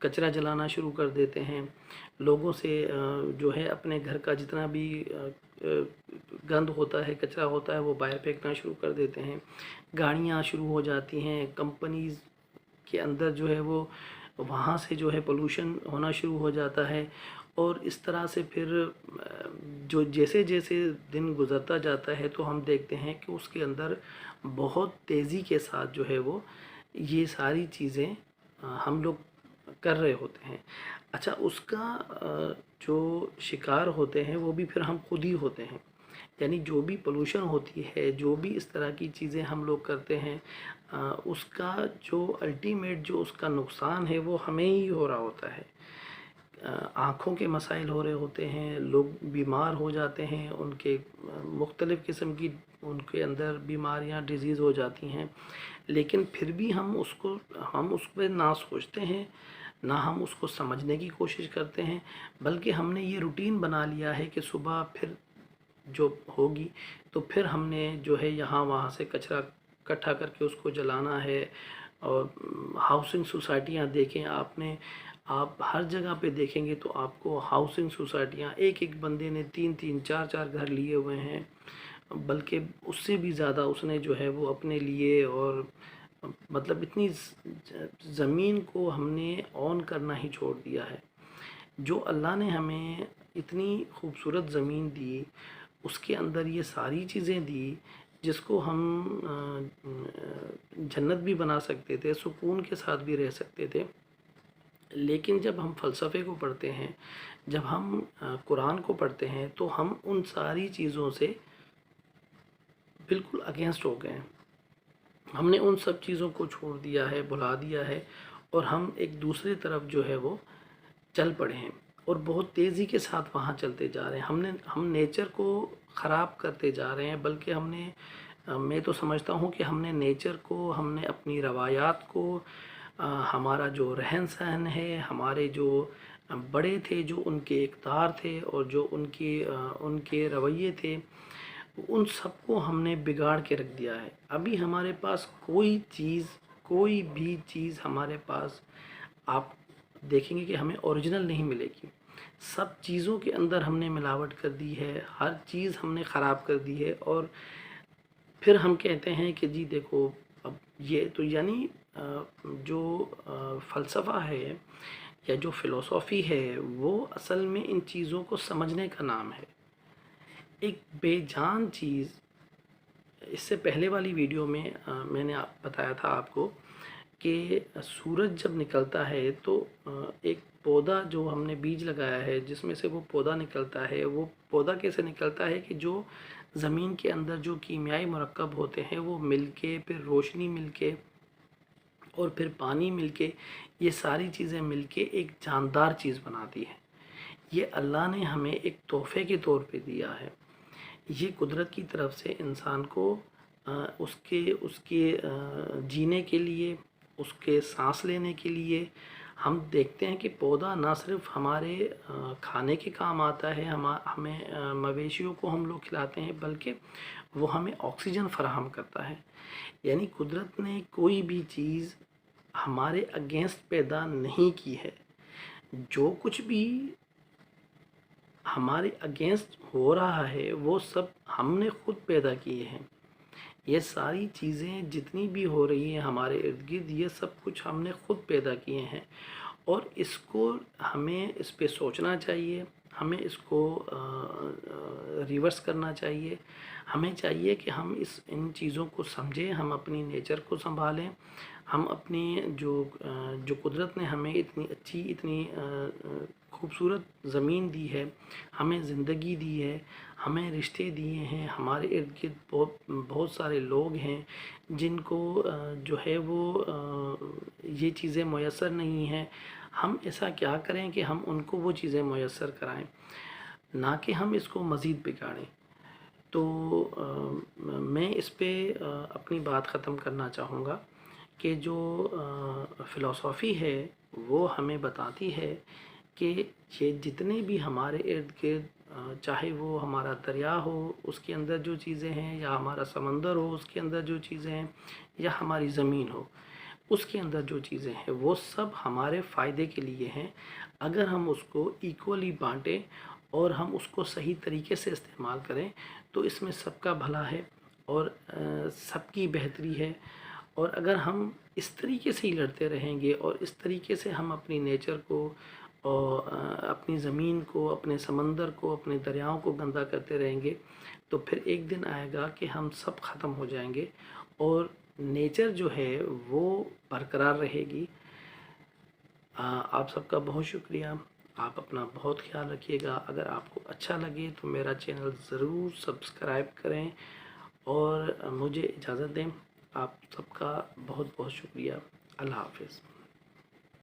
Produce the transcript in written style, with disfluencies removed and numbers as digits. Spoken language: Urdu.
کچرا جلانا شروع کر دیتے ہیں، لوگوں سے جو ہے اپنے گھر کا جتنا بھی گند ہوتا ہے، کچرا ہوتا ہے، وہ باہر پھینکنا شروع کر دیتے ہیں، گاڑیاں شروع ہو جاتی ہیں، کمپنیز کے اندر جو ہے وہ وہاں سے جو ہے پولوشن ہونا شروع ہو جاتا ہے، اور اس طرح سے پھر جو جیسے جیسے دن گزرتا جاتا ہے تو ہم دیکھتے ہیں کہ اس کے اندر بہت تیزی کے ساتھ جو ہے وہ یہ ساری چیزیں ہم لوگ کر رہے ہوتے ہیں۔ اچھا، اس کا جو شکار ہوتے ہیں وہ بھی پھر ہم خود ہی ہوتے ہیں، یعنی جو بھی پولوشن ہوتی ہے، جو بھی اس طرح کی چیزیں ہم لوگ کرتے ہیں، اس کا جو الٹیمیٹ جو اس کا نقصان ہے وہ ہمیں ہی ہو رہا ہوتا ہے۔ آنکھوں کے مسائل ہو رہے ہوتے ہیں، لوگ بیمار ہو جاتے ہیں، ان کے مختلف قسم کی ان کے اندر بیماریاں ڈیزیز ہو جاتی ہیں، لیکن پھر بھی ہم اس پہ نہ سوچتے ہیں، نہ ہم اس کو سمجھنے کی کوشش کرتے ہیں، بلکہ ہم نے یہ روٹین بنا لیا ہے کہ صبح پھر جو ہوگی تو پھر ہم نے جو ہے یہاں وہاں سے کچرا اکٹھا کر کے اس کو جلانا ہے۔ اور ہاؤسنگ سوسائٹیاں دیکھیں آپ ہر جگہ پہ دیکھیں گے تو آپ کو ہاؤسنگ سوسائٹیاں ایک بندے نے 3 4 گھر لیے ہوئے ہیں، بلکہ اس سے بھی زیادہ اس نے جو ہے وہ اپنے لیے، اور مطلب اتنی زمین کو ہم نے اون کرنا ہی چھوڑ دیا ہے۔ جو اللہ نے ہمیں اتنی خوبصورت زمین دی، اس کے اندر یہ ساری چیزیں دی جس کو ہم جنت بھی بنا سکتے تھے، سکون کے ساتھ بھی رہ سکتے تھے، لیکن جب ہم فلسفے کو پڑھتے ہیں، جب ہم قرآن کو پڑھتے ہیں تو ہم ان ساری چیزوں سے بالکل اگینسٹ ہو گئے ہیں۔ ہم نے ان سب چیزوں کو چھوڑ دیا ہے، بھلا دیا ہے، اور ہم ایک دوسری طرف جو ہے وہ چل پڑے ہیں، اور بہت تیزی کے ساتھ وہاں چلتے جا رہے ہیں۔ ہم نیچر کو خراب کرتے جا رہے ہیں، بلکہ میں تو سمجھتا ہوں کہ ہم نے نیچر کو، ہم نے اپنی روایات کو، ہمارا جو رہن سہن ہے، ہمارے جو بڑے تھے، جو ان کے اقدار تھے، اور جو ان کے رویے تھے، ان سب کو ہم نے بگاڑ کے رکھ دیا ہے۔ ابھی ہمارے پاس کوئی بھی چیز ہمارے پاس آپ دیکھیں گے کہ ہمیں اوریجنل نہیں ملے گی۔ سب چیزوں کے اندر ہم نے ملاوٹ کر دی ہے، ہر چیز ہم نے خراب کر دی ہے، اور پھر ہم کہتے ہیں کہ جی دیکھو اب یہ تو، یعنی جو فلسفہ ہے یا جو فلسفی ہے وہ اصل میں ان چیزوں کو سمجھنے کا نام ہے۔ ایک بے جان چیز، اس سے پہلے والی ویڈیو میں میں نے بتایا تھا آپ کو کہ سورج جب نکلتا ہے تو ایک پودا جو ہم نے بیج لگایا ہے، جس میں سے وہ پودا نکلتا ہے، وہ پودا کیسے نکلتا ہے کہ جو زمین کے اندر جو کیمیائی مرکب ہوتے ہیں وہ مل کے، پھر روشنی مل کے، اور پھر پانی مل کے، یہ ساری چیزیں مل کے ایک جاندار چیز بناتی ہے۔ یہ اللہ نے ہمیں ایک تحفے کے طور پہ دیا ہے۔ یہ قدرت کی طرف سے انسان کو اس کے جینے کے لیے، اس کے سانس لینے کے لیے، ہم دیکھتے ہیں کہ پودا نہ صرف ہمارے کھانے کے کام آتا ہے، ہمیں مویشیوں کو ہم لوگ کھلاتے ہیں، بلکہ وہ ہمیں آکسیجن فراہم کرتا ہے۔ یعنی قدرت نے کوئی بھی چیز ہمارے اگینسٹ پیدا نہیں کی ہے۔ جو کچھ بھی ہمارے اگینسٹ ہو رہا ہے وہ سب ہم نے خود پیدا کیے ہیں۔ یہ ساری چیزیں جتنی بھی ہو رہی ہیں ہمارے ارد گرد، یہ سب کچھ ہم نے خود پیدا کیے ہیں، اور ہمیں اس پہ سوچنا چاہیے، ہمیں اس کو ریورس کرنا چاہیے۔ ہمیں چاہیے کہ ہم ان چیزوں کو سمجھیں، ہم اپنی نیچر کو سنبھالیں، ہم اپنی جو قدرت نے ہمیں اتنی اچھی، اتنی خوبصورت زمین دی ہے، ہمیں زندگی دی ہے، ہمیں رشتے دیے ہیں، ہمارے ارد گرد بہت سارے لوگ ہیں جن کو جو ہے وہ یہ چیزیں میسر نہیں ہیں۔ ہم ایسا کیا کریں کہ ہم ان کو وہ چیزیں میسر کرائیں، نہ کہ ہم اس کو مزید بگاڑیں۔ تو میں اس پہ اپنی بات ختم کرنا چاہوں گا کہ جو فلسفی ہے وہ ہمیں بتاتی ہے کہ یہ جتنے بھی ہمارے ارد گرد، چاہے وہ ہمارا دریا ہو اس کے اندر جو چیزیں ہیں، یا ہمارا سمندر ہو اس کے اندر جو چیزیں ہیں، یا ہماری زمین ہو، اس کے اندر جو چیزیں ہیں وہ سب ہمارے فائدے کے لیے ہیں. اگر ہم اس کو ایکولی بانٹیں اور ہم اس کو صحیح طریقے سے استعمال کریں تو اس میں سب کا بھلا ہے اور سب کی بہتری ہے. اور اگر ہم اس طریقے سے ہی لڑتے رہیں گے اور اس طریقے سے ہم اپنی نیچر کو اور اپنی زمین کو، اپنے سمندر کو، اپنے دریاؤں کو گندا کرتے رہیں گے تو پھر ایک دن آئے گا کہ ہم سب ختم ہو جائیں گے اور نیچر جو ہے وہ برقرار رہے گی. آپ سب کا بہت شکریہ. آپ اپنا بہت خیال رکھیے گا. اگر آپ کو اچھا لگے تو میرا چینل ضرور سبسکرائب کریں اور مجھے اجازت دیں. آپ سب کا بہت بہت شکریہ. اللہ حافظ.